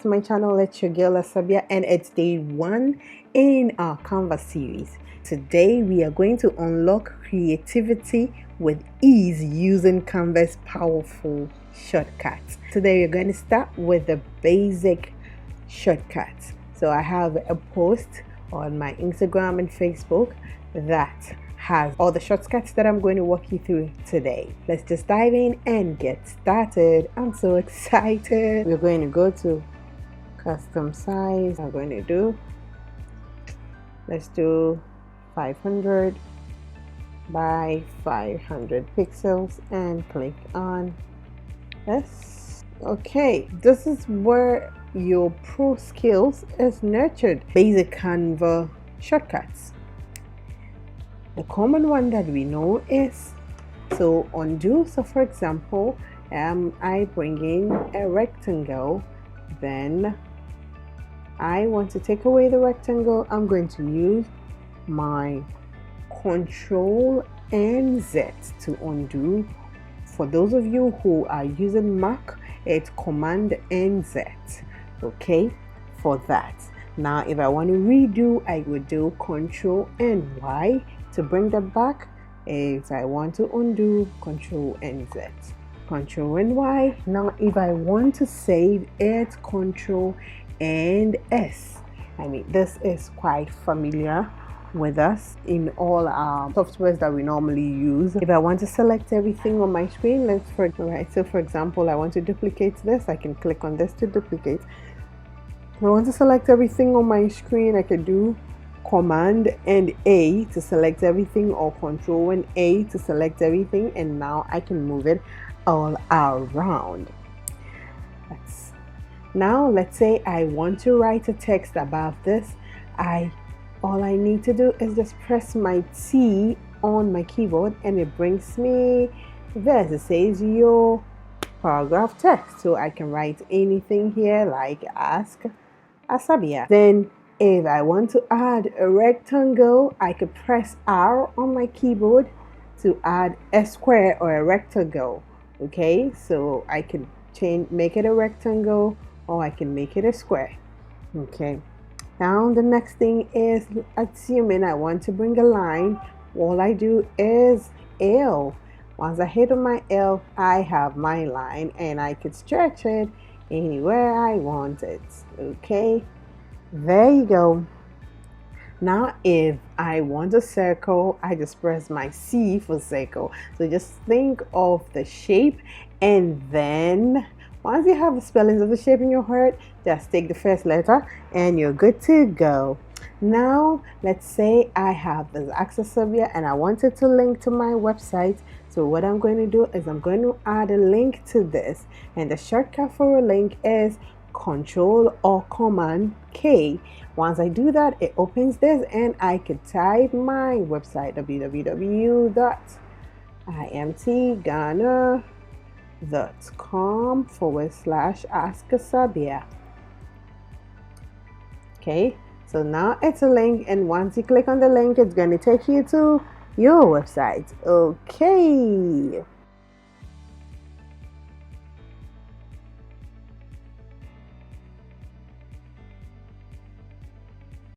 To my channel, it's your girl Asabea, and it's day 1 in our Canva series. Today we are going to unlock creativity with ease using Canva's powerful shortcuts. Today we're going to start with the basic shortcuts. So I have a post on my Instagram and Facebook that has all the shortcuts that I'm going to walk you through today. Let's just dive in and get started. I'm so excited. We're going to go to custom size. I'm going to do, let's do 500 by 500 pixels and click on this. Okay, this is where your pro skills is nurtured. Basic Canva shortcuts. The common one that we know is undo. So for example, I bring in a rectangle, then I want to take away the rectangle. I'm going to use my Control and Z to undo. For those of you who are using Mac, it's Command and Z. Okay, for that. Now if I want to redo, I would do Control and Y to bring that back. If I want to undo, Control and Z. Control and Y. Now if I want to save, it's Control and S. I mean, this is quite familiar with us in all our softwares that we normally use. If I want to select everything on my screen, so for example, I want to duplicate this, I can click on this to duplicate. If I want to select everything on my screen, I can do Command and A to select everything, or Control and A to select everything, and now I can move it all around. Now let's say I want to write a text about this. All I need to do is just press my T on my keyboard and it brings me this. It says your paragraph text, so I can write anything here like ask Asabea. Then if I want to add a rectangle, I could press R on my keyboard to add a square or a rectangle. Okay, so I can make it a rectangle, or I can make it a square. Okay, now the next thing is, assuming I want to bring a line, all I do is L. Once I hit on my L, I have my line and I could stretch it anywhere I want it. Okay, there you go. Now if I want a circle, I just press my C for circle. So just think of the shape, and then once you have the spellings of the shape in your head, just take the first letter and you're good to go. Now let's say I have this askasabea and I wanted to link to my website. So what I'm going to do is I'm going to add a link to this, and the shortcut for a link is Control or Command K. Once I do that, it opens this and I could type my website, www.imtghana.com/askasabea. Okay, so now it's a link, and once you click on the link, it's going to take you to your website. Okay,